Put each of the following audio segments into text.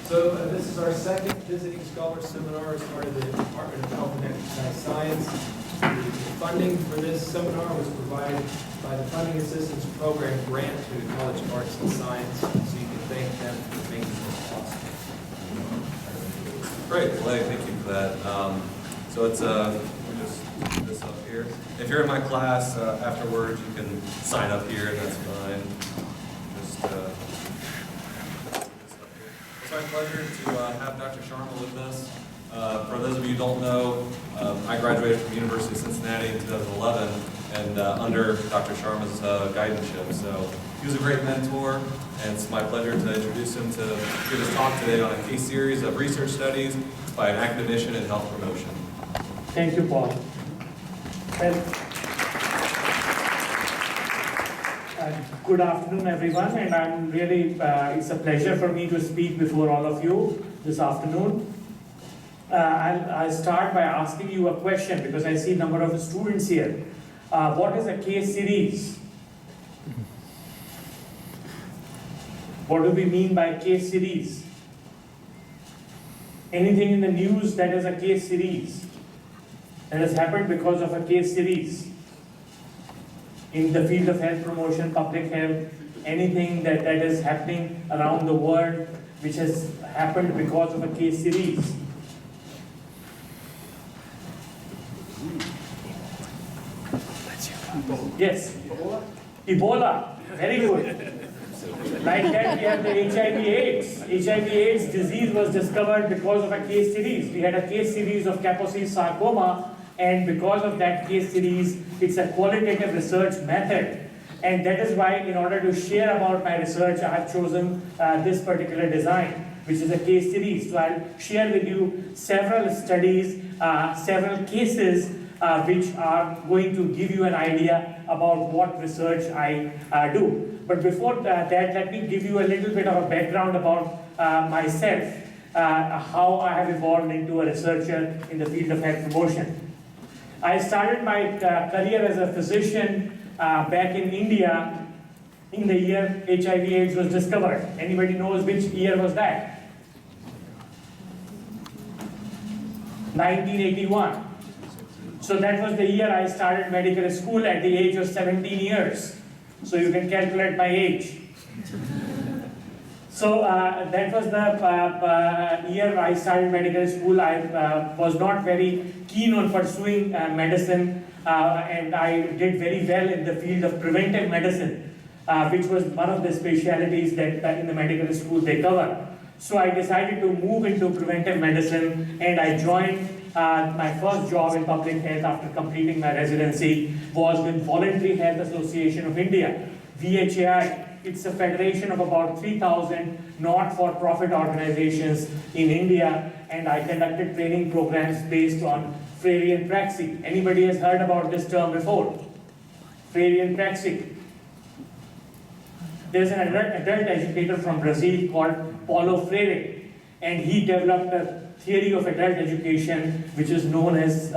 So this is our second Visiting Scholar Seminar as part of the Department of Health and Exercise Science. The funding for this seminar was provided by the Funding Assistance Program grant to the College of Arts and Science, so you can thank them for making this possible. Great, well, hey, thank you for that. So it's let me just put this up here. If you're in my class afterwards, you can sign up here, that's fine. Just put this up here. It's my pleasure to have Dr. Sharma with us. For those of you who don't know, I graduated from the University of Cincinnati in 2011 and under Dr. Sharma's guidance-ship. So he was a great mentor, and it's my pleasure to introduce him to give his talk today on a case series of research studies by an academician in health promotion. Thank you, Paul. Well, good afternoon, everyone, and I'm really, it's a pleasure for me to speak before all of you this afternoon. I'll start by asking you a question because I see a number of students here. What is a case series? What do we mean by case series? Anything in the news that is a case series that has happened because of a case series in the field of health promotion, public health, anything that is happening around the world which has happened because of a case series. Yes, Ebola, very good. Like that, we have the HIV/AIDS. HIV/AIDS disease was discovered because of a case series. We had a case series of Kaposi sarcoma, and because of that case series, it's a qualitative research method. And that is why, in order to share about my research, I have chosen this particular design, which is a case series. So I'll share with you several studies, several cases, which are going to give you an idea about what research I do. But before that, let me give you a little bit of a background about myself, how I have evolved into a researcher in the field of health promotion. I started my career as a physician back in India in the year HIV/AIDS was discovered. Anybody knows which year was that? 1981. So that was the year I started medical school at the age of 17 years. So you can calculate my age. So that was the year I started medical school. I was not very keen on pursuing medicine, and I did very well in the field of preventive medicine, which was one of the specialities that in the medical school they cover. So I decided to move into preventive medicine, and I joined my first job in public health after completing my residency was with Voluntary Health Association of India, VHAI. It's a federation of about 3,000 not-for-profit organizations in India, and I conducted training programs based on Freudian praxis. Anybody has heard about this term before? Freudian praxis. There's an adult educator from Brazil called Paulo Freire, and he developed a theory of adult education which is known as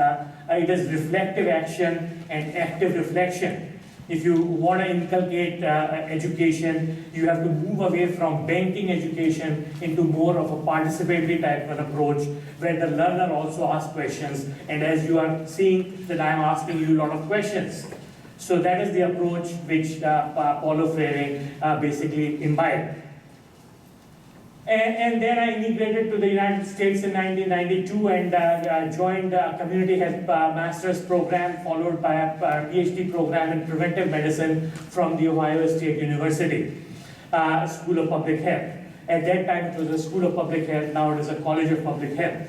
it is reflective action and active reflection. If you want to inculcate education, you have to move away from banking education into more of a participatory type of an approach where the learner also asks questions, and as you are seeing that I am asking you a lot of questions. So that is the approach which Paulo Freire basically imbibed. And then I immigrated to the United States in 1992 and joined a community health master's program followed by a PhD program in preventive medicine from the Ohio State University School of Public Health. At that time it was a School of Public Health, now it is a College of Public Health.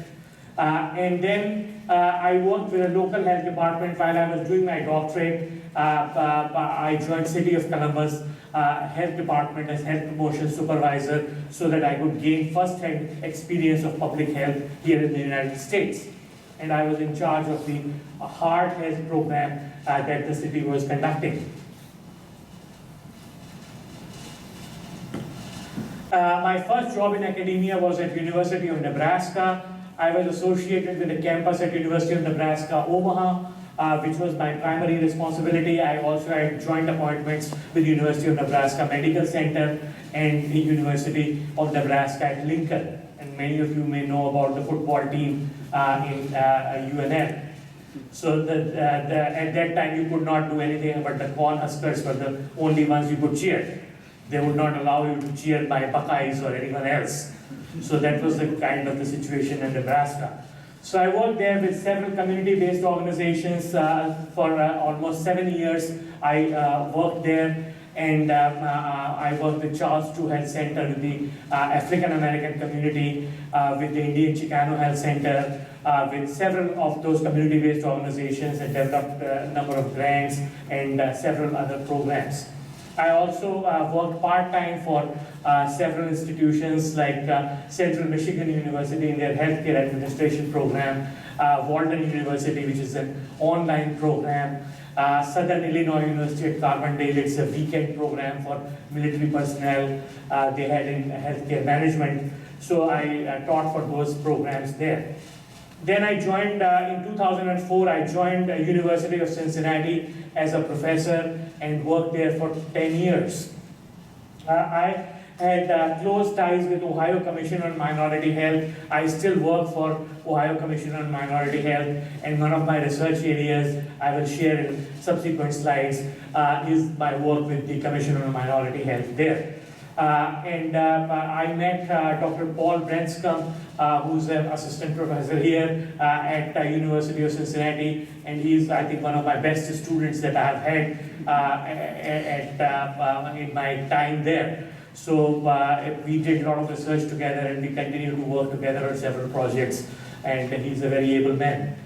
And then I worked with a local health department while I was doing my doctorate. I joined City of Columbus health department as health promotion supervisor so that I could gain first-hand experience of public health here in the United States. And I was in charge of the heart health program that the city was conducting. My first job in academia was at University of Nebraska. I was associated with the campus at University of Nebraska, Omaha, which was my primary responsibility. I also had joint appointments with University of Nebraska Medical Center and the University of Nebraska at Lincoln and many of you may know about the football team in UNL. So at that time you could not do anything, but the Cornhuskers were the only ones you could cheer. They would not allow you to cheer by Buckeyes or anyone else. So that was the kind of the situation in Nebraska. So I worked there with several community-based organizations for almost 7 years. I worked there, and I worked with Charles II Health Center, with the African American community, with the Indian Chicano Health Center, with several of those community-based organizations, and developed a number of grants and several other programs. I also worked part-time for several institutions like Central Michigan University in their healthcare administration program, Walden University, which is an online program, Southern Illinois University at Carbondale, it's a weekend program for military personnel. They had in healthcare management, so I taught for those programs there. Then I joined, in 2004, I joined the University of Cincinnati as a professor and worked there for 10 years. I had close ties with Ohio Commission on Minority Health. I still work for Ohio Commission on Minority Health, and one of my research areas I will share in subsequent slides is my work with the Commission on Minority Health there. I met Dr. Paul Branscombe, who's an assistant professor here at University of Cincinnati, and he's, I think, one of my best students that I have had in my time there. So we did a lot of research together, and we continue to work together on several projects, and he's a very able man.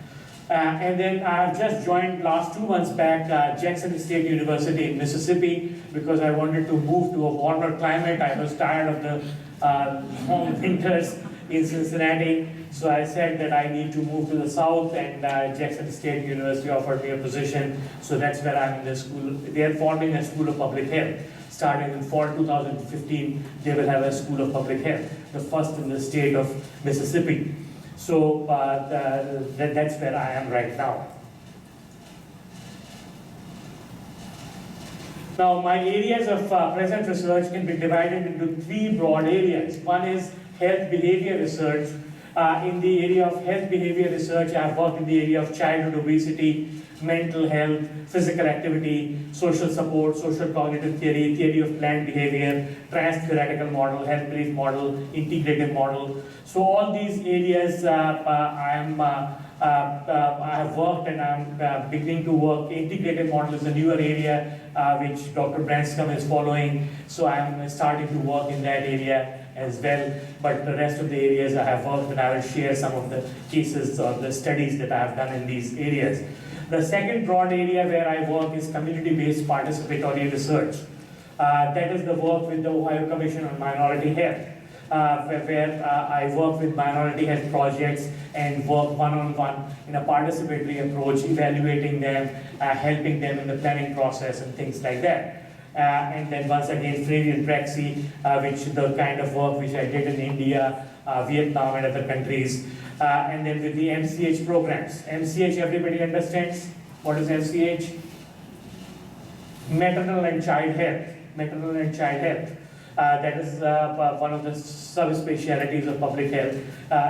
And then I've just joined last 2 months back Jackson State University in Mississippi, because I wanted to move to a warmer climate. I was tired of the home winters in Cincinnati, so I said that I need to move to the south, and Jackson State University offered me a position, so that's where I'm in the school. They are forming a School of Public Health. Starting in fall 2015, they will have a School of Public Health, the first in the state of Mississippi. So that's where I am right now. Now, my areas of present research can be divided into 3 broad areas. One is health behavior research. In the area of health behavior research, I have worked in the area of childhood obesity, mental health, physical activity, social support, social cognitive theory, theory of planned behavior, trans-theoretical model, health belief model, integrative model. So all these areas I have worked, and I'm beginning to work. Integrative model is a newer area which Dr. Branscombe is following, so I'm starting to work in that area as well. But the rest of the areas I have worked, and I will share some of the cases or the studies that I have done in these areas. The second broad area where I work is community-based participatory research. That is the work with the Ohio Commission on Minority Health, where I work with minority health projects and work one-on-one in a participatory approach, evaluating them, helping them in the planning process and things like that. And then once again, Fraley and Praxi, which the kind of work which I did in India, Vietnam and other countries. And then with the MCH programs. MCH, everybody understands? What is MCH? Maternal and child health. Maternal and child health. That is one of the subspecialties of public health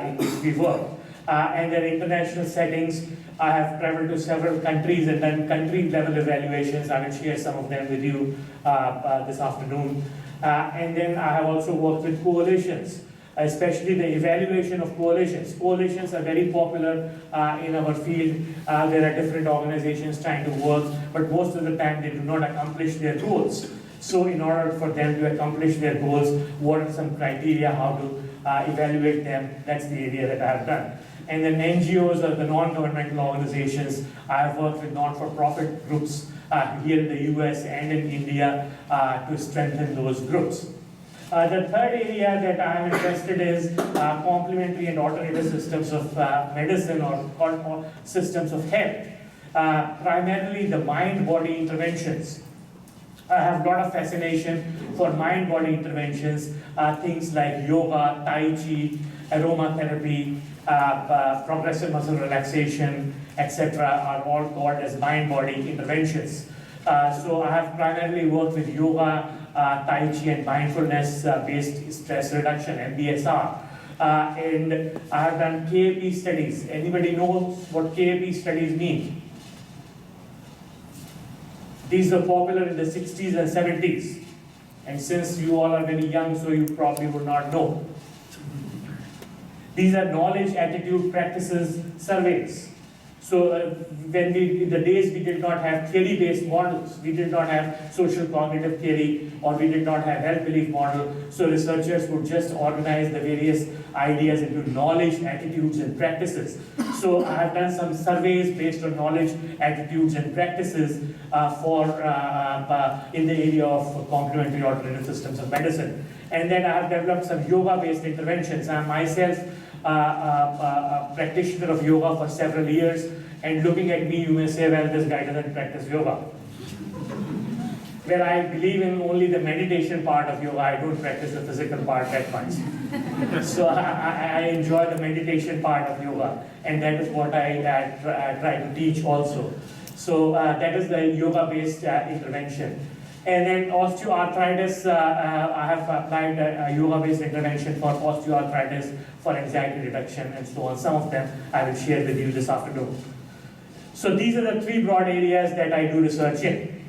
in which we work. And then international settings, I have traveled to several countries and done country level evaluations. I will share some of them with you this afternoon. And then I have also worked with coalitions, especially the evaluation of coalitions. Coalitions are very popular in our field. There are different organizations trying to work, but most of the time they do not accomplish their goals. So in order for them to accomplish their goals, what are some criteria, how to evaluate them? That's the area that I have done. And then NGOs or the non-governmental organizations, I have worked with non-for-profit groups here in the US and in India to strengthen those groups. The third area that I am interested in is complementary and alternative systems of medicine, or systems of health. Primarily the mind-body interventions. I have a lot of fascination for mind-body interventions, things like yoga, tai chi, aromatherapy, progressive muscle relaxation, etc. are all called as mind-body interventions. So I have primarily worked with yoga, tai chi and mindfulness-based stress reduction, MBSR. and I have done KAP studies. Anybody knows what KAP studies mean? These were popular in the 60s and 70s. And since you all are very young, so you probably would not know. These are knowledge, attitude, practices, surveys. So in the days we did not have theory-based models, we did not have social cognitive theory, or we did not have health belief model, so researchers would just organize the various ideas into knowledge, attitudes, and practices. So I have done some surveys based on knowledge, attitudes, and practices in the area of complementary alternative systems of medicine. And then I have developed some yoga-based interventions. I am myself a practitioner of yoga for several years, and looking at me, you may say, well, this guy doesn't practice yoga. Well, I believe in only the meditation part of yoga. I don't practice the physical part that much. So I enjoy the meditation part of yoga, and that is what I try to teach also. So that is the yoga-based intervention. And then osteoarthritis, I have applied a yoga-based intervention for osteoarthritis, for anxiety reduction, and so on. Some of them I will share with you this afternoon. So these are the three broad areas that I do research in.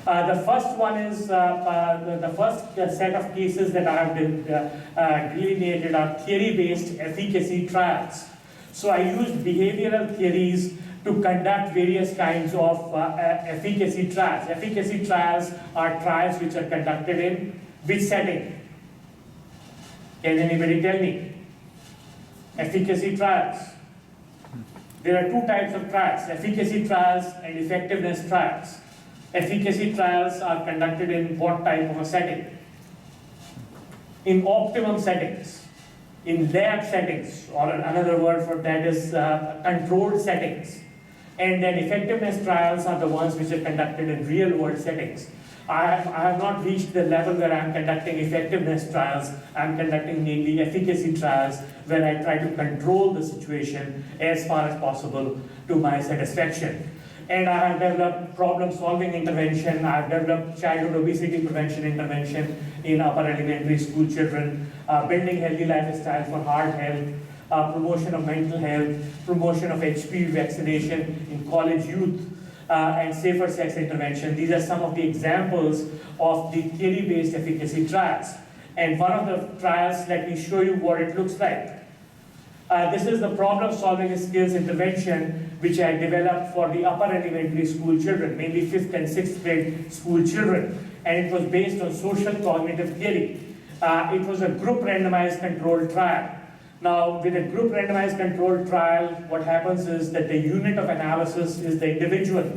The first one is, the first set of cases that I have delineated are theory-based efficacy trials. So I used behavioral theories to conduct various kinds of efficacy trials. Efficacy trials are trials which are conducted in which setting? Can anybody tell me? Efficacy trials. There are two types of trials, efficacy trials and effectiveness trials. Efficacy trials are conducted in what type of a setting? In optimum settings, in lab settings, or another word for that is controlled settings. And then effectiveness trials are the ones which are conducted in real world settings. I have not reached the level where I'm conducting effectiveness trials. I'm conducting mainly efficacy trials where I try to control the situation as far as possible to my satisfaction. And I have developed problem-solving intervention. I have developed childhood obesity prevention intervention in upper elementary school children, building healthy lifestyle for heart health, promotion of mental health, promotion of HPV vaccination in college youth, and safer sex intervention. These are some of the examples of the theory-based efficacy trials. And one of the trials, let me show you what it looks like. This is the problem-solving skills intervention which I developed for the upper elementary school children, mainly 5th and 6th grade school children. And it was based on social cognitive theory. It was a group randomized controlled trial. Now, with a group randomized controlled trial, what happens is that the unit of analysis is the individual,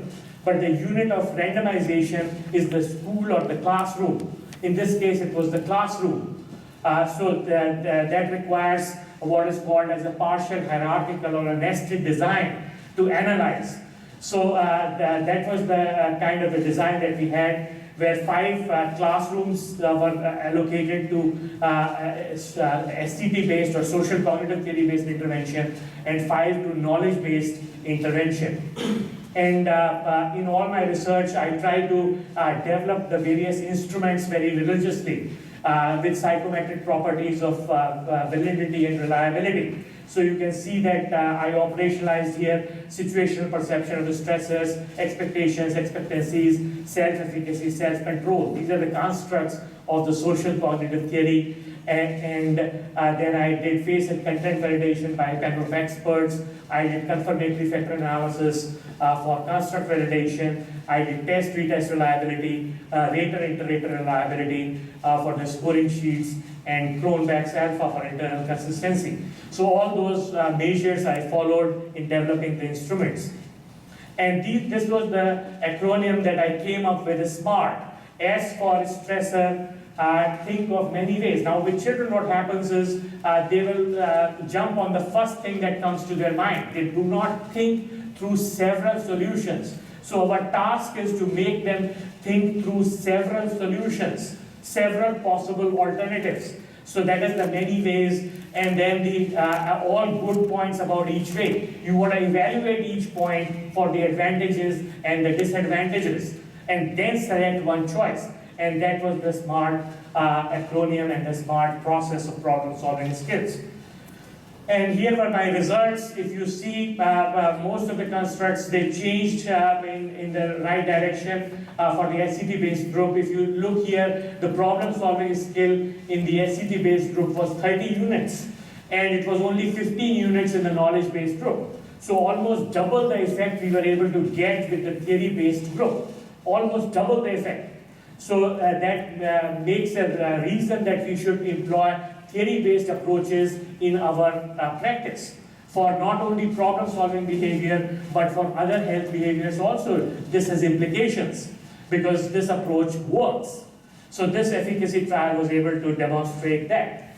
but the unit of randomization is the school or the classroom. In this case, it was the classroom. So that requires what is called as a partial hierarchical or a nested design to analyze. So that was the kind of a design that we had, where 5 classrooms were allocated to SCT-based or social cognitive theory-based intervention, and 5 to knowledge-based intervention. And in all my research, I try to develop the various instruments very religiously with psychometric properties of validity and reliability. So you can see that I operationalized here situational perception of the stressors, expectations, expectancies, self-efficacy, self-control. These are the constructs of the social cognitive theory. And then I did face and content validation by a panel of experts. I did confirmatory factor analysis for construct validation. I did test-retest reliability, rater-inter-rater reliability for the scoring sheets, and Cronbach's alpha for internal consistency. So all those measures I followed in developing the instruments. And this was the acronym that I came up with, SMART. S for stressor. Think of many ways. Now with children what happens is they will jump on the first thing that comes to their mind. They do not think through several solutions. So our task is to make them think through several solutions, several possible alternatives. So that is the many ways, and then the all good points about each way. You want to evaluate each point for the advantages and the disadvantages, and then select one choice. and that was the SMART acronym and the SMART process of problem solving skills. And here were my results. If you see, most of the constructs, they changed in the right direction for the SCT-based group. If you look here, the problem-solving skill in the SCT-based group was 30 units, and it was only 15 units in the knowledge-based group. So almost double the effect we were able to get with the theory-based group. Almost double the effect. So that makes a reason that we should employ theory-based approaches in our practice for not only problem-solving behavior, but for other health behaviors also. This has implications because this approach works. So this efficacy trial was able to demonstrate that.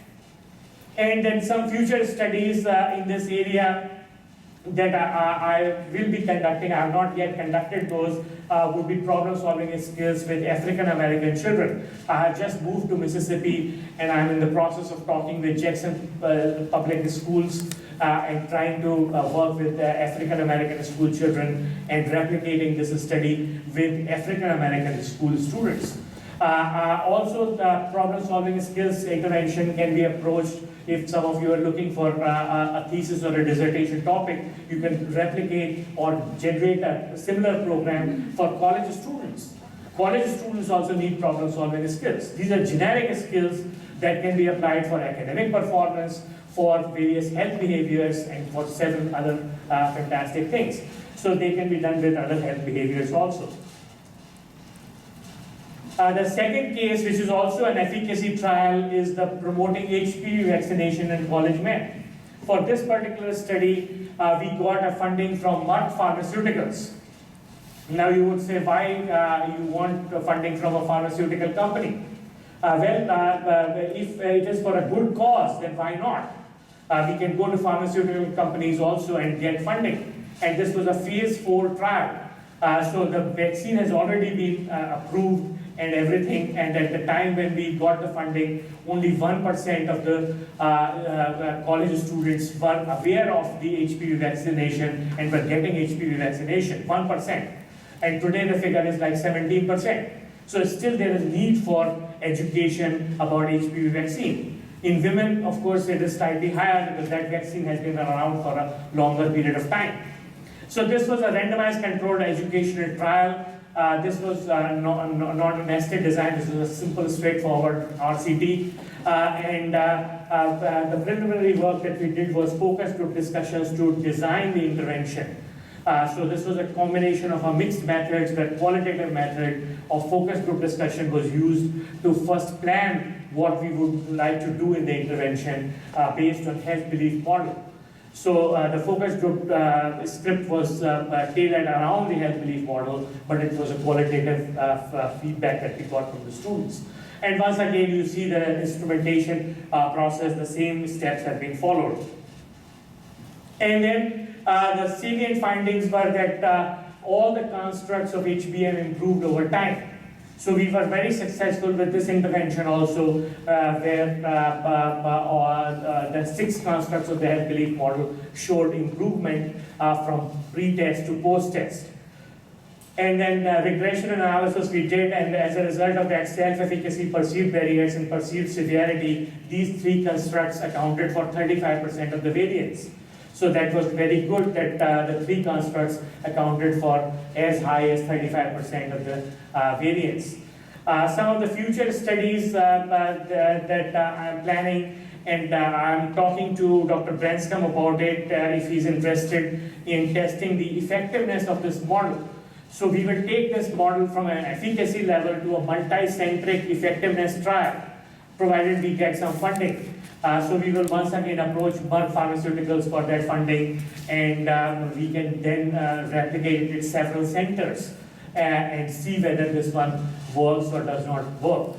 And then some future studies in this area that I will be conducting, I have not yet conducted those, would be problem-solving skills with African American children. I have just moved to Mississippi, and I'm in the process of talking with Jackson public schools and trying to work with African American school children and replicating this study with African American school students. Also, the problem-solving skills intervention can be approached if some of you are looking for a thesis or a dissertation topic. You can replicate or generate a similar program for college students. College students also need problem-solving skills. These are generic skills that can be applied for academic performance, for various health behaviors, and for several other fantastic things. So they can be done with other health behaviors also. The second case, which is also an efficacy trial, is the promoting HPV vaccination in college men. For this particular study, we got a funding from Merck Pharmaceuticals. Now you would say, why you want funding from a pharmaceutical company? If it is for a good cause, then why not? We can go to pharmaceutical companies also and get funding. And this was a phase 4 trial. So the vaccine has already been approved and everything, and at the time when we got the funding, only 1% of the college students were aware of the HPV vaccination and were getting HPV vaccination, 1%. And today the figure is like 17%. So still there is need for education about HPV vaccine. In women, of course, it is slightly higher because that vaccine has been around for a longer period of time. So this was a randomized controlled educational trial. This was not a nested design. This was a simple, straightforward RCT. The preliminary work that we did was focus group discussions to design the intervention. So this was a combination of a mixed methods. The qualitative method of focus group discussion was used to first plan what we would like to do in the intervention based on health belief model. So the focus group script was tailored around the health belief model, but it was a qualitative feedback that we got from the students. And once again, you see the instrumentation process, the same steps have been followed. And then the salient findings were that all the constructs of HBM improved over time. So we were very successful with this intervention also, where the 6 constructs of the health belief model showed improvement from pre-test to post-test. And then regression analysis we did, and as a result of that self-efficacy, perceived barriers, and perceived severity, these 3 constructs accounted for 35% of the variance. So that was very good that the 3 constructs accounted for as high as 35% of the variance. Some of the future studies that I'm planning, and I'm talking to Dr. Branscombe about it if he's interested in testing the effectiveness of this model. So we will take this model from an efficacy level to a multi-centric effectiveness trial, provided we get some funding. So we will once again approach Merck Pharmaceuticals for that funding, and we can then replicate it at several centers and see whether this one works or does not work.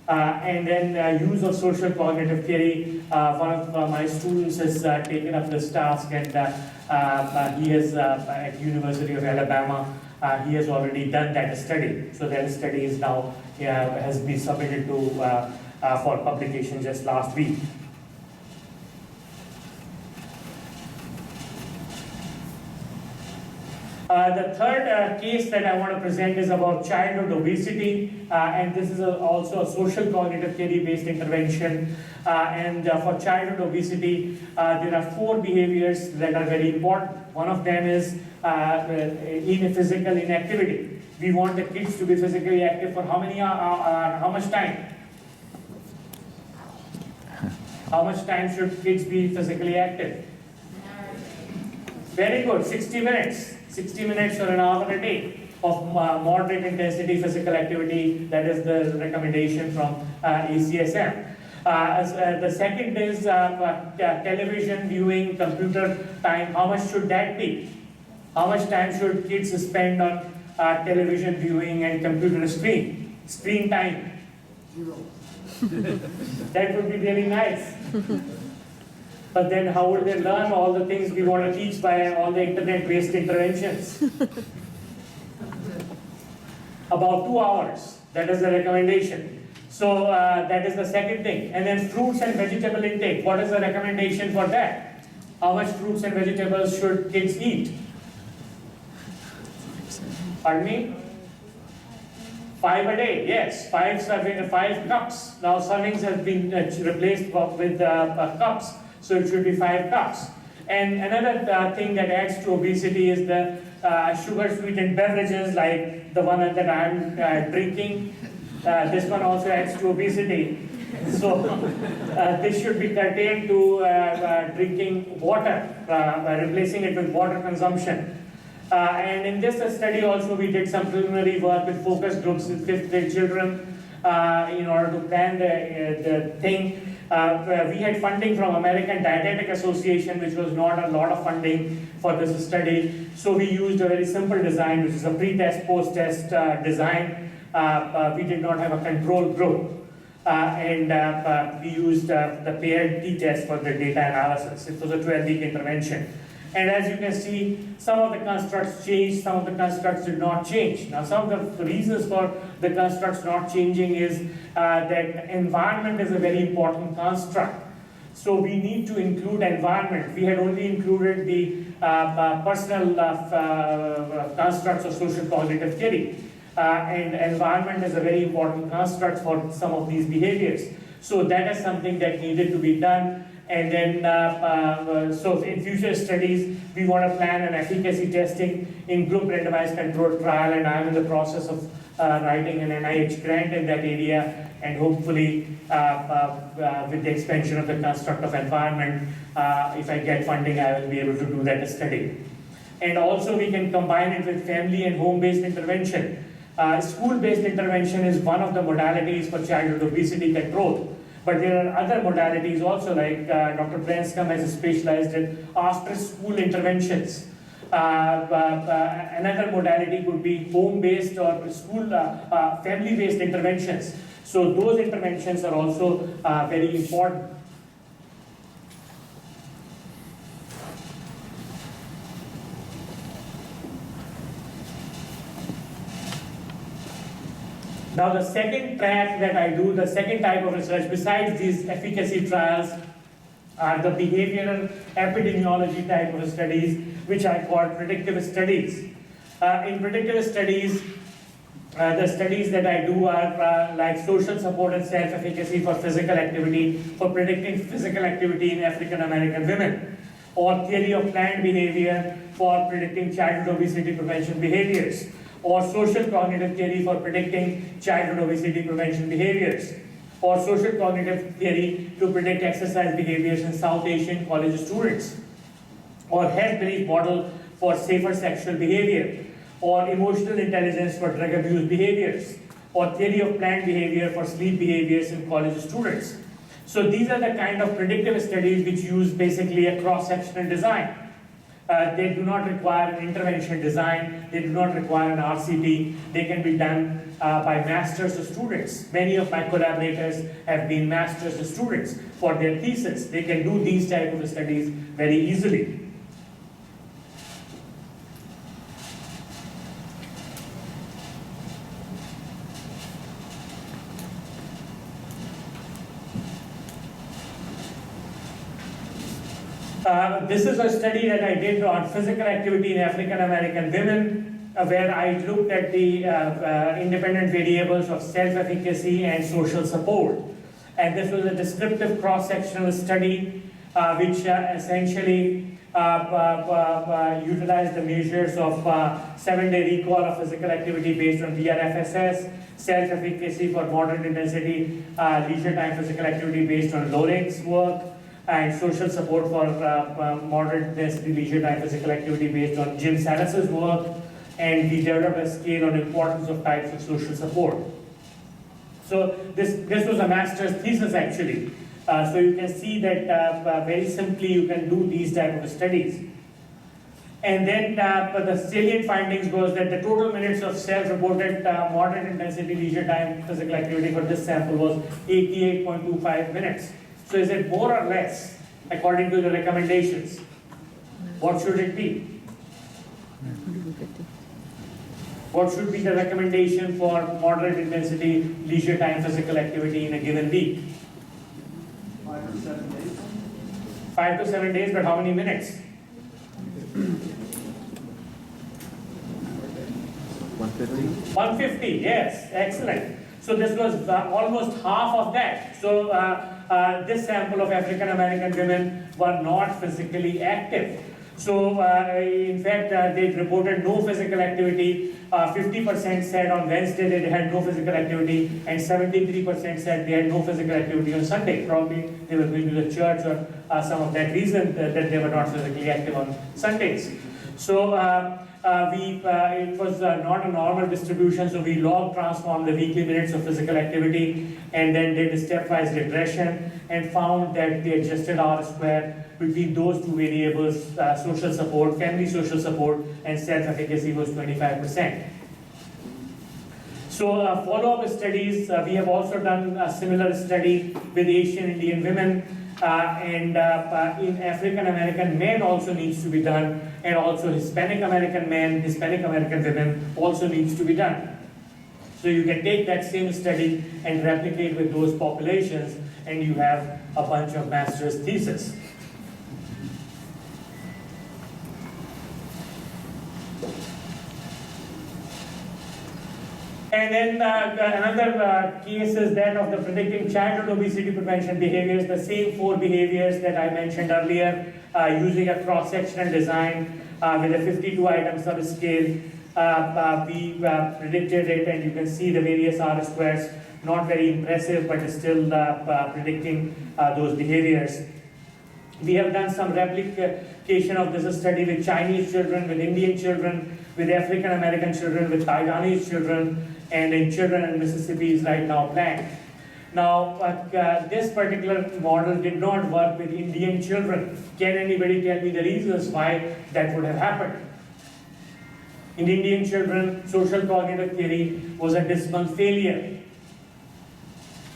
And then use of social cognitive theory. One of my students has taken up this task, and he is at University of Alabama. He has already done that study. So that study is now has been submitted to for publication just last week. The third case that I want to present is about childhood obesity, and this is also a social cognitive theory-based intervention. For childhood obesity, there are 4 behaviors that are very important. One of them is physical inactivity. We want the kids to be physically active for how much time? How much time should kids be physically active? Very good, 60 minutes. 60 minutes or an hour a day of moderate intensity physical activity. That is the recommendation from ACSM. The second is television viewing, computer time. How much should that be? How much time should kids spend on television viewing and computer screen time? 0. That would be really nice. But then how would they learn all the things we want to teach by all the internet-based interventions? About 2 hours. That is the recommendation. So that is the second thing. And then fruits and vegetable intake. What is the recommendation for that? How much fruits and vegetables should kids eat? Pardon me? 5 a day, yes, 5 cups. Now servings have been replaced with cups, so it should be 5 cups. And another thing that adds to obesity is the sugar-sweetened beverages, like the one that I'm drinking. This one also adds to obesity. So this should be curtailed to drinking water, replacing it with water consumption. And in this study also we did some preliminary work with focus groups with 5th grade children in order to plan the thing. We had funding from American Dietetic Association, which was not a lot of funding for this study. So we used a very simple design, which is a pre-test, post-test design. We did not have a control group. We used the paired t-test for the data analysis. It was a 12-week intervention. And as you can see, some of the constructs changed, some of the constructs did not change. Now, some of the reasons for the constructs not changing is that environment is a very important construct. So we need to include environment. We had only included the personal constructs of social cognitive theory. And environment is a very important construct for some of these behaviors. So that is something that needed to be done. And then, so in future studies, we want to plan an efficacy testing in group randomized controlled trial, and I'm in the process of writing an NIH grant in that area, and hopefully with the expansion of the construct of environment, if I get funding, I will be able to do that study. And also we can combine it with family and home-based intervention. School-based intervention is one of the modalities for childhood obesity control. But there are other modalities also, like Dr. Branscombe has specialized in after-school interventions. Another modality could be home-based or school, family-based interventions. So those interventions are also very important. Now the second track that I do, the second type of research, besides these efficacy trials, are the behavioral epidemiology type of studies, which I call predictive studies. In predictive studies, the studies that I do are like social support and self-efficacy for physical activity, for predicting physical activity in African American women, or theory of planned behavior for predicting childhood obesity prevention behaviors, or social cognitive theory for predicting childhood obesity prevention behaviors, or social cognitive theory to predict exercise behaviors in South Asian college students, or health belief model for safer sexual behavior, or emotional intelligence for drug abuse behaviors, or theory of planned behavior for sleep behaviors in college students. So these are the kind of predictive studies which use basically a cross-sectional design. They do not require an intervention design, they do not require an RCT, they can be done by master's students. Many of my collaborators have been master's students for their thesis. They can do these type of studies very easily. This is a study that I did on physical activity in African American women, where I looked at the independent variables of self-efficacy and social support. And this was a descriptive cross-sectional study which essentially utilized the measures of 7-day recall of physical activity based on VRFSS, self-efficacy for moderate intensity leisure time physical activity based on Loring's work, and social support for moderate intensity leisure time physical activity based on Jim Salas's work, and we developed a scale on importance of types of social support. So this was a master's thesis actually. So you can see that very simply you can do these type of studies. And then the salient findings was that the total minutes of self-reported moderate intensity leisure time physical activity for this sample was 88.25 minutes. So is it more or less according to the recommendations? What should it be? What should be the recommendation for moderate intensity leisure time physical activity in a given week? 5 to 7 days. 5 to 7 days, but how many minutes? 150. 150, yes, excellent. So this was almost half of that. So this sample of African American women were not physically active. So in fact, they reported no physical activity. 50% said on Wednesday they had no physical activity, and 73% said they had no physical activity on Sunday. Probably they were going to the church or some of that reason that they were not physically active on Sundays. So it was not a normal distribution, so we log transformed the weekly minutes of physical activity and then did a stepwise regression and found that the adjusted R square between those two variables, social support, family social support, and self-efficacy was 25%. So follow-up studies, we have also done a similar study with Asian Indian women, and in African American men also needs to be done, and also Hispanic American men, Hispanic American women also needs to be done. So you can take that same study and replicate with those populations, and you have a bunch of master's thesis. And then another case is that of the predicting childhood obesity prevention behaviors, the same 4 behaviors that I mentioned earlier, using a cross-sectional design with a 52-item subscale. We predicted it, and you can see the various R squares, not very impressive, but still predicting those behaviors. We have done some replication of this study with Chinese children, with Indian children, with African American children, with Taiwanese children, and in children in Mississippi is right now planned. Now, this particular model did not work with Indian children. Can anybody tell me the reasons why that would have happened? In Indian children, social cognitive theory was a dismal failure.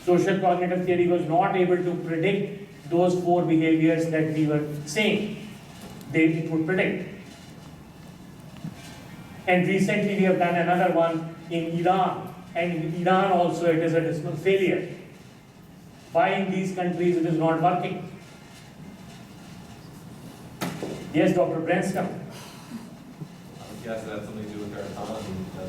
Social cognitive theory was not able to predict those 4 behaviors that we were saying it would predict. And recently we have done another one in Iran, and in Iran also it is a dismal failure. Why in these countries it is not working? Yes, Dr. Branscombe. I would guess it has something to do with their economy, but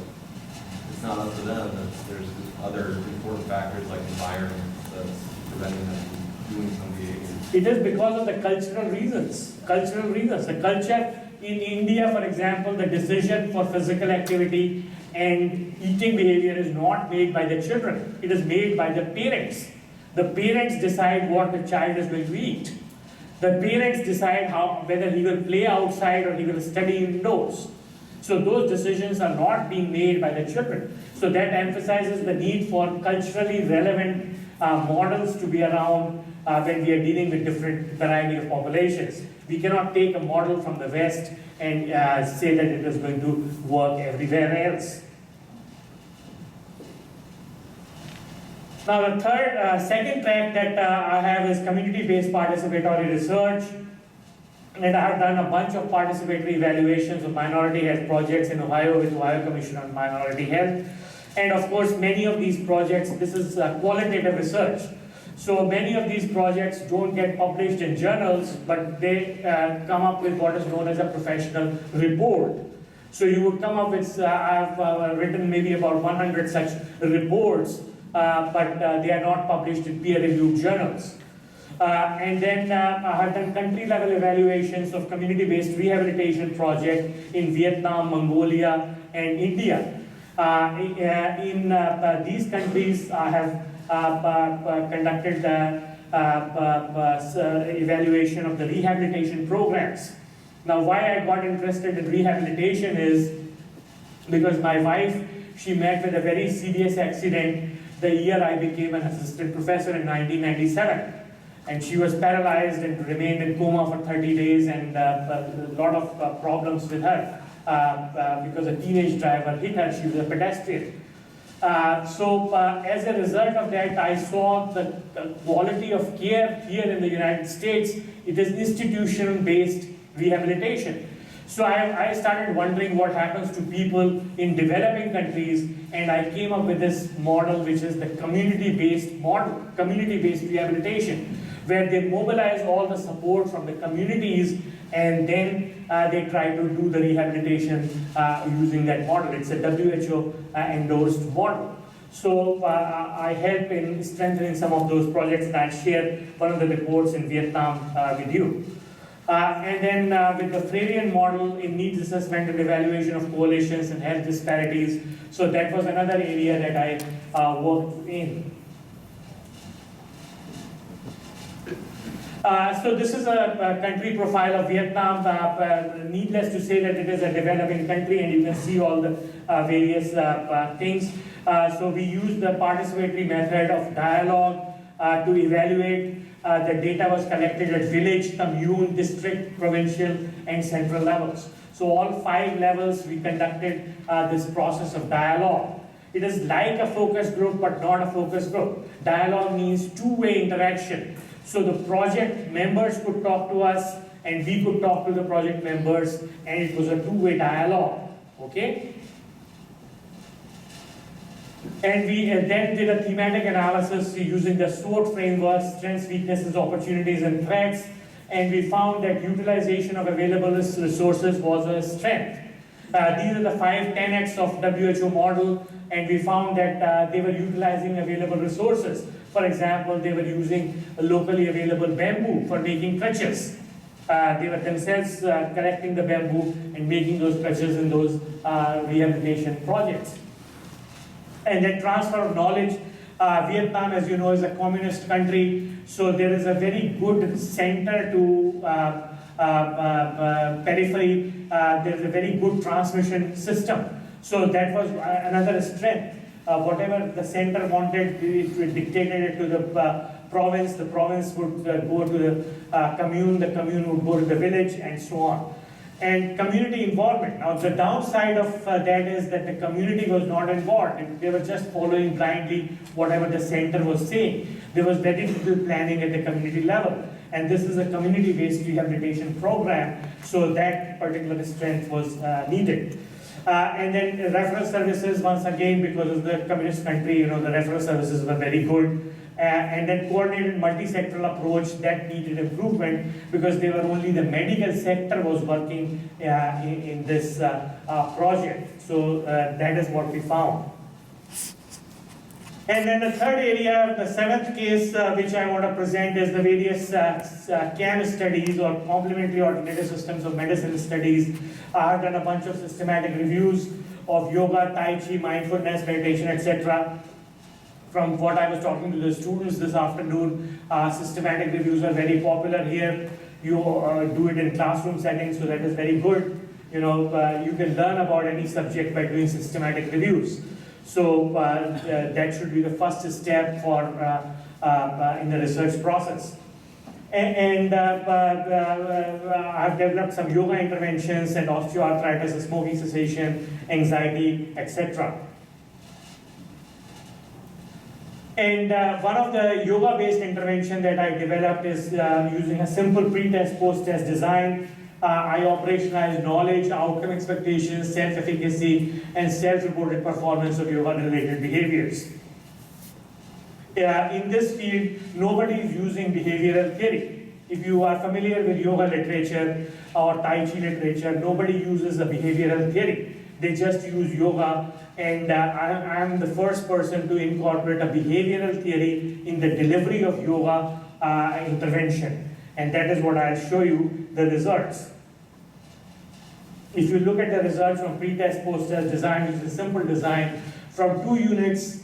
it's not up to them. There's other important factors like environment that's preventing them from doing some behavior. It is because of the cultural reasons. Cultural reasons. The culture in India, for example, the decision for physical activity and eating behavior is not made by the children. It is made by the parents. The parents decide what the child is going to eat. The parents decide whether he will play outside or he will study indoors. So those decisions are not being made by the children. So that emphasizes the need for culturally relevant models to be around when we are dealing with different variety of populations. We cannot take a model from the West and say that it is going to work everywhere else. Now the second track that I have is community-based participatory research. And I have done a bunch of participatory evaluations of minority health projects in Ohio with Ohio Commission on Minority Health. And of course, many of these projects, this is qualitative research. So many of these projects don't get published in journals, but they come up with what is known as a professional report. So you would come up with, I've written maybe about 100 such reports, but they are not published in peer-reviewed journals. And then I have done country-level evaluations of community-based rehabilitation project in Vietnam, Mongolia, and India. In these countries, I have conducted evaluation of the rehabilitation programs. Now, why I got interested in rehabilitation is because my wife, she met with a very serious accident the year I became an assistant professor in 1997. And she was paralyzed and remained in coma for 30 days, and a lot of problems with her because a teenage driver hit her. She was a pedestrian. So as a result of that, I saw the quality of care here in the United States. It is institution-based rehabilitation. So I started wondering what happens to people in developing countries, and I came up with this model, which is the community-based model, community-based rehabilitation, where they mobilize all the support from the communities, and then they try to do the rehabilitation using that model. It's a WHO endorsed model. So I help in strengthening some of those projects, and I'll share one of the reports in Vietnam with you. And then with the Freudian model in needs assessment and evaluation of coalitions and health disparities. So that was another area that I worked in. So this is a country profile of Vietnam. Needless to say that it is a developing country, and you can see all the various things. So we use the participatory method of dialogue to evaluate. The data was collected at village, commune, district, provincial, and central levels. So all 5 levels we conducted this process of dialogue. It is like a focus group, but not a focus group. Dialogue means two-way interaction. So the project members could talk to us, and we could talk to the project members, and it was a two-way dialogue, okay? And we then did a thematic analysis using the SWOT framework, strengths, weaknesses, opportunities, and threats, and we found that utilization of available resources was a strength. These are the 5 tenets of WHO model, and we found that they were utilizing available resources. For example, they were using locally available bamboo for making crutches. They were themselves collecting the bamboo and making those crutches in those rehabilitation projects. And then transfer of knowledge. Vietnam, as you know, is a communist country, so there is a very good center to periphery. There's a very good transmission system. So that was another strength. Whatever the center wanted, it dictated it to the province would go to the commune would go to the village, and so on. And community involvement. Now the downside of that is that the community was not involved. They were just following blindly whatever the center was saying. There was very little planning at the community level. And this is a community-based rehabilitation program, so that particular strength was needed. And then referral services, once again, because of the communist country, the referral services were very good. And then coordinated multi-sectoral approach, that needed improvement because they were only the medical sector was working in this project. So that is what we found. And then the third area, the 7th case, which I want to present is the various CAM studies, or complementary alternative systems of medicine studies. I've done a bunch of systematic reviews of yoga, tai chi, mindfulness, meditation, etc. From what I was talking to the students this afternoon, systematic reviews are very popular here. You do it in classroom settings, so that is very good. You can learn about any subject by doing systematic reviews. So that should be the first step for in the research process. And I've developed some yoga interventions and osteoarthritis, smoking cessation, anxiety, etc. And one of the yoga-based intervention that I developed is using a simple pre-test, post-test design. I operationalize knowledge, outcome expectations, self-efficacy, and self-reported performance of yoga-related behaviors. in this field, nobody is using behavioral theory. If you are familiar with yoga literature or Tai Chi literature, nobody uses a behavioral theory. They just use yoga, and I am the first person to incorporate a behavioral theory in the delivery of yoga intervention. And that is what I'll show you the results. If you look at the results from pre-test, post-test design, which is a simple design, from 2 units,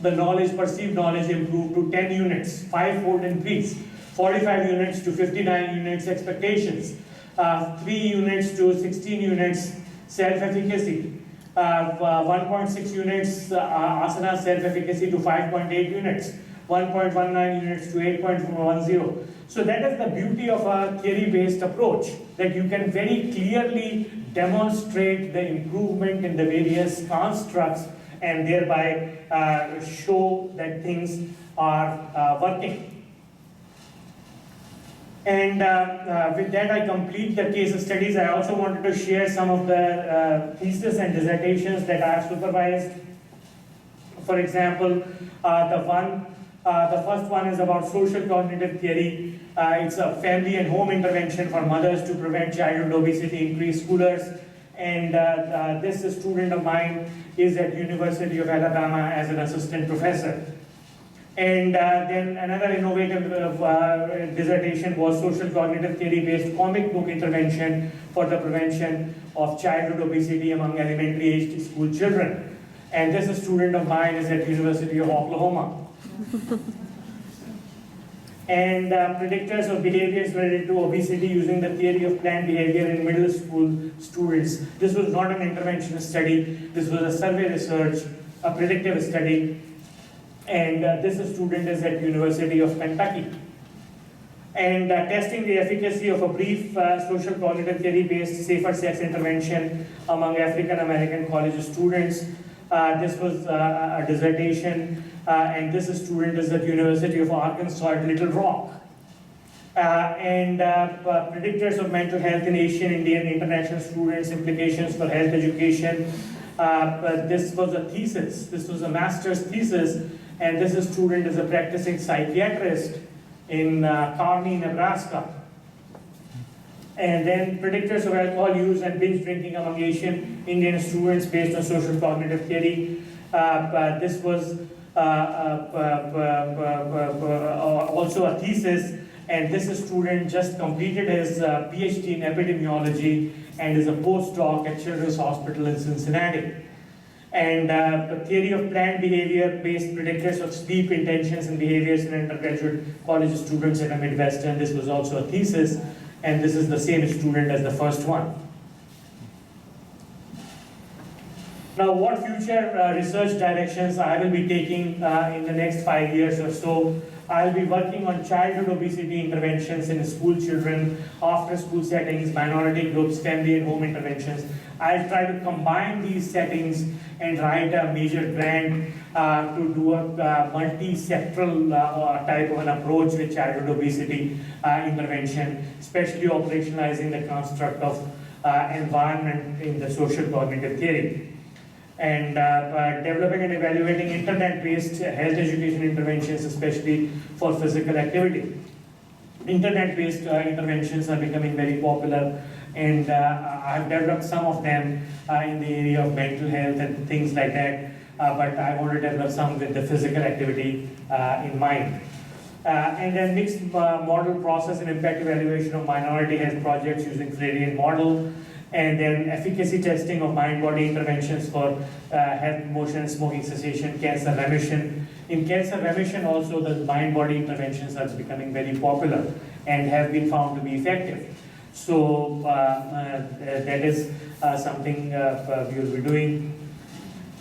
the knowledge, perceived knowledge improved to 10 units, 5-fold increase, 45 units to 59 units expectations, 3 units to 16 units self-efficacy, 1.6 units asana self-efficacy to 5.8 units, 1.19 units to 8.10. So that is the beauty of a theory-based approach, that you can very clearly demonstrate the improvement in the various constructs and thereby show that things are working. And with that, I complete the case studies. I also wanted to share some of the thesis and dissertations that I have supervised. For example, the first one is about social cognitive theory. It's a family and home intervention for mothers to prevent childhood obesity in preschoolers. And this student of mine is at University of Alabama as an assistant professor. And then another innovative dissertation was social cognitive theory-based comic book intervention for the prevention of childhood obesity among elementary-aged school children. And this student of mine is at University of Oklahoma. And predictors of behaviors related to obesity using the theory of planned behavior in middle school students. This was not an intervention study. This was a survey research, a predictive study. And this student is at University of Kentucky. And testing the efficacy of a brief social cognitive theory-based safer sex intervention among African American college students. This was a dissertation, and this student is at University of Arkansas at Little Rock. Predictors of mental health in Asian, Indian, international students, implications for health education. This was a thesis. This was a master's thesis. And this student is a practicing psychiatrist in Kearney, Nebraska. And then predictors of alcohol use and binge drinking among Asian Indian students based on social cognitive theory. This was also a thesis, and this student just completed his PhD in epidemiology and is a postdoc at Children's Hospital in Cincinnati. And the theory of planned behavior-based predictors of sleep, intentions, and behaviors in undergraduate college students at a Midwestern. This was also a thesis, and this is the same student as the first one. Now, what future research directions I will be taking in the next 5 years or so? I'll be working on childhood obesity interventions in school children, after school settings, minority groups, family and home interventions. I'll try to combine these settings and write a major grant to do a multi-sectoral type of an approach with childhood obesity intervention, especially operationalizing the construct of environment in the social cognitive theory. And developing and evaluating internet-based health education interventions, especially for physical activity. Internet-based interventions are becoming very popular, and I've developed some of them in the area of mental health and things like that, but I want to develop some with the physical activity in mind. And then mixed model process and impact evaluation of minority health projects using Freudian model. And then efficacy testing of mind-body interventions for health promotion, smoking cessation, cancer remission. In cancer remission also, the mind-body interventions are becoming very popular and have been found to be effective. So that is something we will be doing.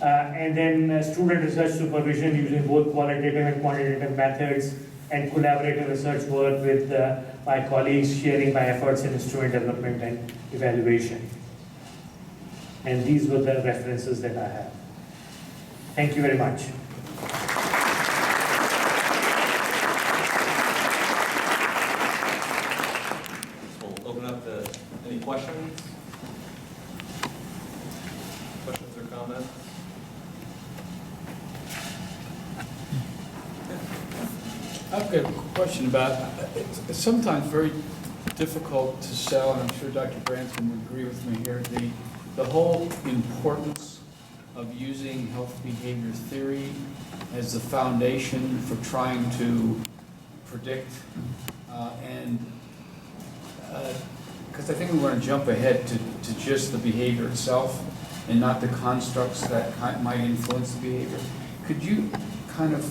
And then student research supervision using both qualitative and quantitative methods, and collaborative research work with my colleagues, sharing my efforts in student development and evaluation. And these were the references that I have. Thank you very much. We'll open up to any questions? Questions or comments? I've got a question about, it's sometimes very difficult to sell, and I'm sure Dr. Branson would agree with me here, the whole importance of using health behavior theory as the foundation for trying to predict, because I think we want to jump ahead to just the behavior itself and not the constructs that might influence the behavior. Could you kind of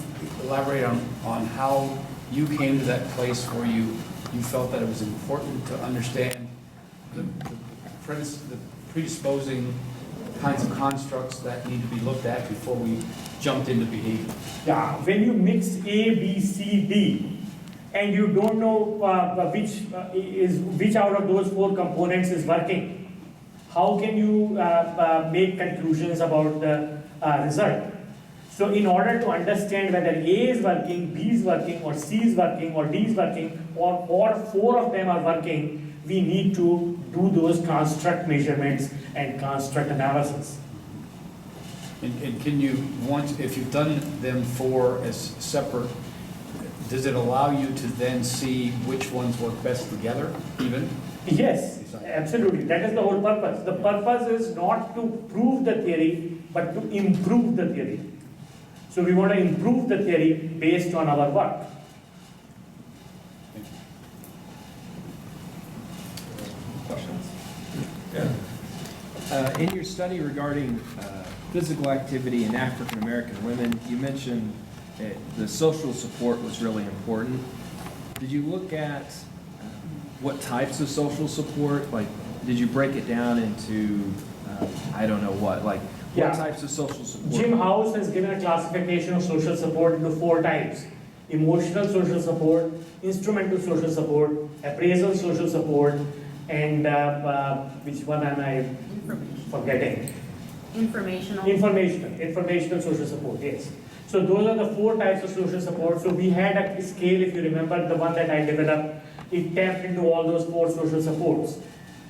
elaborate on how you came to that place where you felt that it was important to understand the predisposing kinds of constructs that need to be looked at before we jumped into behavior? Yeah, when you mix A, B, C, D, and you don't know which out of those four components is working, how can you make conclusions about the result? So in order to understand whether A is working, B is working, or C is working, or D is working, or all four of them are working, we need to do those construct measurements and construct analysis. And can you, once, if you've done them four as separate, does it allow you to then see which ones work best together, even? Yes, absolutely. That is the whole purpose. The purpose is not to prove the theory, but to improve the theory. So we want to improve the theory based on our work. Questions? Yeah. In your study regarding physical activity in African American women, you mentioned the social support was really important. Did you look at what types of social support? Like, did you break it down into, I don't know what, like, what Yeah. types of social support? Jim House has given a classification of social support into four types: emotional social support, instrumental social support, appraisal social support, and which one am I forgetting? Informational social support, yes. So those are the four types of social support. So we had a scale, if you remember, the one that I developed, it tapped into all those four social supports.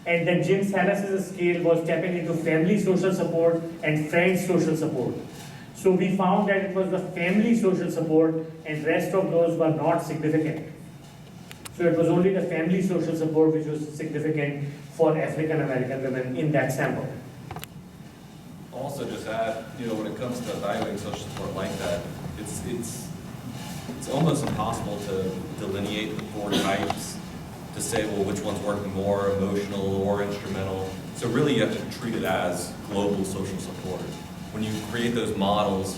And then Jim Salas's scale was tapping into family social support and friends social support. So we found that it was the family social support and rest of those were not significant. So it was only the family social support which was significant for African American women in that sample. Also, just add, when it comes to evaluating social support like that, it's almost impossible to delineate the four types to say, well, which one's working more, emotional or instrumental. So really, you have to treat it as global social support. When you create those models,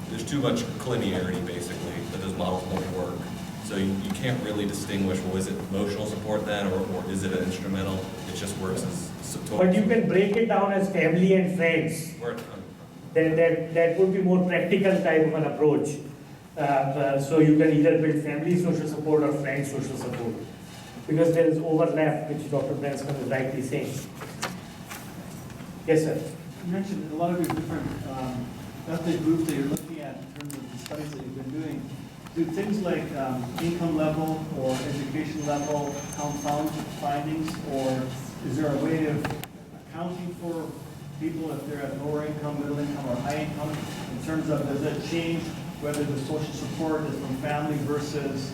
there's too much linearity, basically, that those models won't work. So you can't really distinguish, well, is it emotional support then, or is it an instrumental? It just works as total. But you can break it down as family and friends. Where it's coming from. That would be more practical type of an approach. So you can either build family social support or friend social support, because there is overlap, which Dr. Branson is rightly saying. Yes, sir. You mentioned a lot of your different ethnic groups that you're looking at in terms of the studies that you've been doing. Do things like income level or education level confound findings, or is there a way of accounting for people if they're at lower income, middle income, or high income, in terms of, does it change whether the social support is from family versus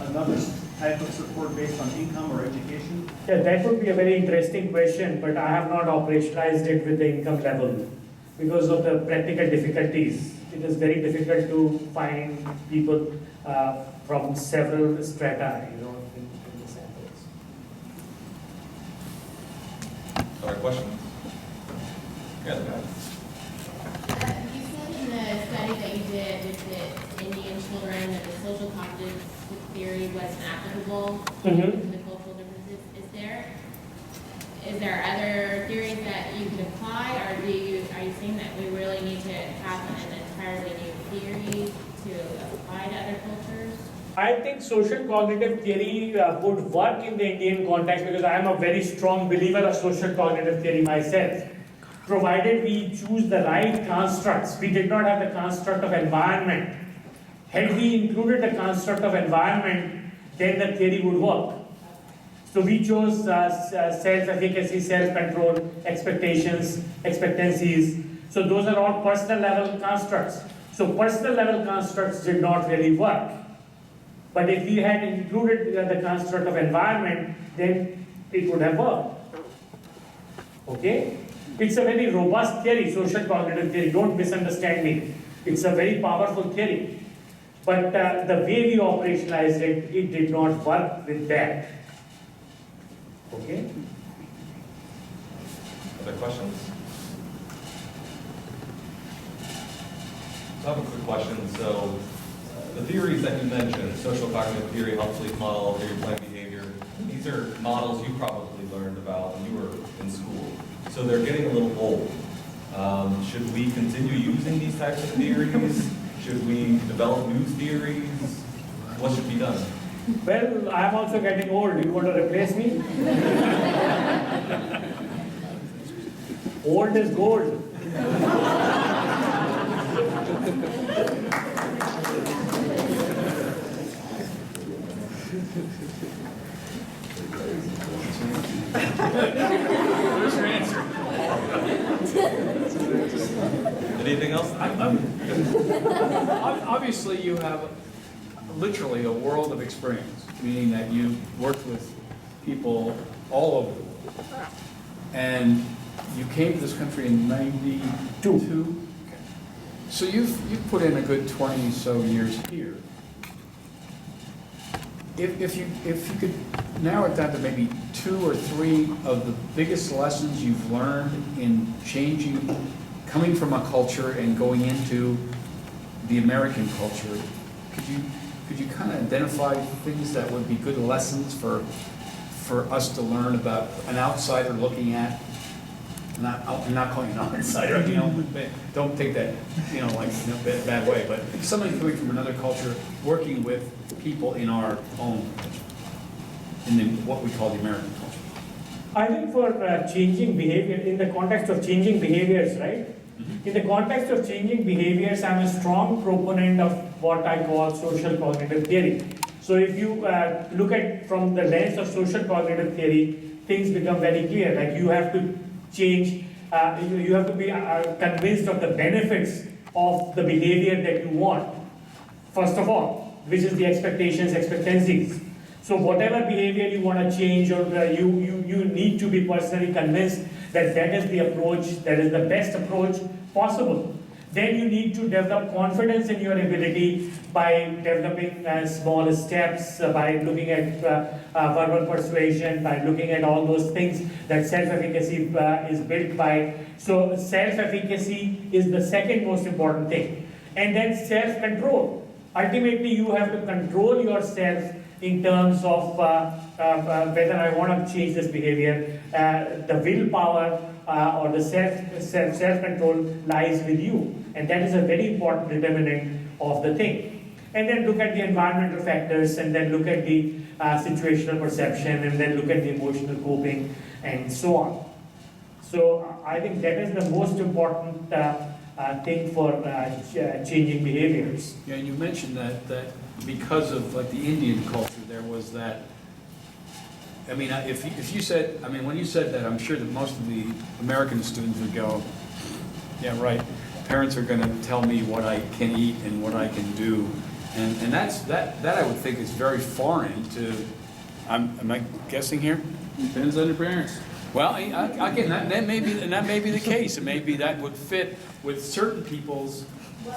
another type of support based on income or education? Yeah, that would be a very interesting question, but I have not operationalized it with the income level because of the practical difficulties. It is very difficult to find people from several strata, in the samples. Other questions? Yeah. You said in the study that you did with the Indian children that the social cognitive theory wasn't applicable to the cultural differences. Is there other theories that you could apply, or are you saying that we really need to have an entirely new theory to apply to other cultures? I think social cognitive theory would work in the Indian context because I am a very strong believer of social cognitive theory myself. Provided we choose the right constructs. We did not have the construct of environment. Had we included the construct of environment, then the theory would work. So we chose self-efficacy, self-control, expectations, expectancies. So those are all personal level constructs. So personal level constructs did not really work. But if we had included the construct of environment, then it would have worked. Okay? It's a very robust theory, social cognitive theory. Don't misunderstand me. It's a very powerful theory. But the way we operationalized it, it did not work with that. Okay? Other questions? So I have a quick question. So the theories that you mentioned, social cognitive theory, help sleep model, theory of planned behavior, these are models you probably learned about when you were in school. So they're getting a little old. Should we continue using these types of theories? Should we develop new theories? What should be done? Well, I'm also getting old. You want to replace me? Old is gold. There's your answer. Anything else? Obviously, you have literally a world of experience, meaning that you worked with people all over the world. And you came to this country in '92. Okay. So you've put in a good 20 so years here. If you could narrow it down to maybe 2 or 3 of the biggest lessons you've learned in changing, coming from a culture and going into the American culture, could you kind of identify things that would be good lessons for us to learn about an outsider looking at? I'm not calling you an outsider, you know, don't take that, you know, like, in a bad way, but somebody coming from another culture, working with people in our own culture, in what we call the American culture. I think for changing behavior, in the context of changing behaviors, right? In the context of changing behaviors, I'm a strong proponent of what I call social cognitive theory. So if you look at from the lens of social cognitive theory, things become very clear. Like you have to change, you have to be convinced of the benefits of the behavior that you want. First of all, which is the expectancies. So whatever behavior you want to change, or you need to be personally convinced that that is the approach, that is the best approach possible. Then you need to develop confidence in your ability by developing small steps, by looking at verbal persuasion, by looking at all those things that self-efficacy is built by. So self-efficacy is the second most important thing. And then self-control. Ultimately, you have to control yourself in terms of whether I want to change this behavior. The willpower or the self-control lies with you. And that is a very important determinant of the thing. And then look at the environmental factors, and then look at the situational perception, and then look at the emotional coping, and so on. So I think that is the most important thing for changing behaviors. Yeah, and you mentioned that because of like the Indian culture, there was that. I mean, if you said, I mean, when you said that, I'm sure that most of the American students would go, yeah, right. Parents are going to tell me what I can eat and what I can do, and that I would think is very foreign to. Am I guessing here? Depends on your parents. Well, again, that may be the case. It may be that would fit with certain people's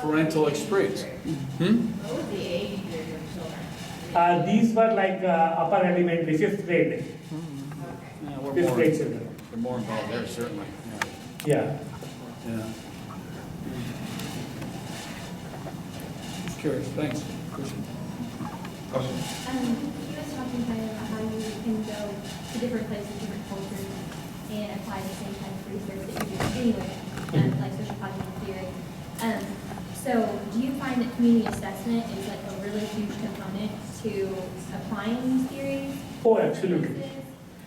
parental experience. What was the age group of children? These were like upper elementary, 5th grade. Okay. Yeah, Fifth grade children. We're more involved there, certainly. Yeah. Yeah. Just curious. Thanks. Question? He was talking kind of about how you can go to different places, different cultures, and apply the same kind of research that you do anyway, like social cognitive theory. So do you find that community assessment is like a really huge component to applying these theories? Oh, absolutely.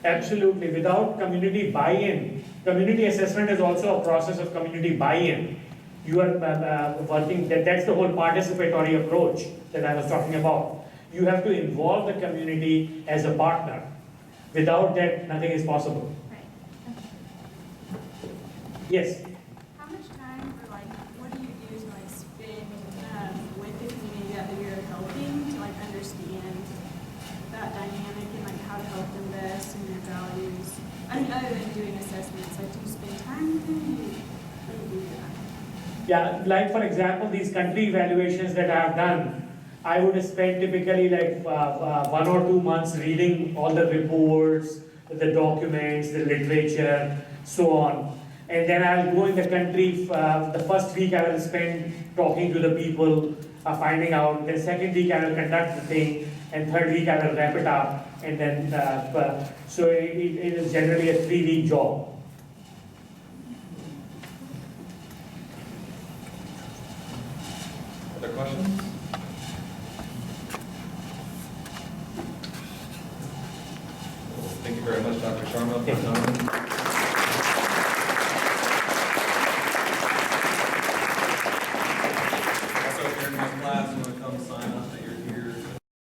Absolutely. Without community buy-in, community assessment is also a process of community buy-in. You are working, that's the whole participatory approach that I was talking about. You have to involve the community as a partner. Without that, nothing is possible. Right. Yes? How much time, or like, what do you do to like spend with the community that you're helping to like understand Yeah, like for example, these country evaluations that I have done, I would spend typically like 1 or 2 months reading all the reports, the documents, the literature, so on. And then I'll go in the country, the first week I will spend talking to the people, finding out. The second week I will conduct the thing, and third week I will wrap it up. And then, so it is generally a 3-week job. Other questions? Thank you very much, Dr. Sharma, for coming.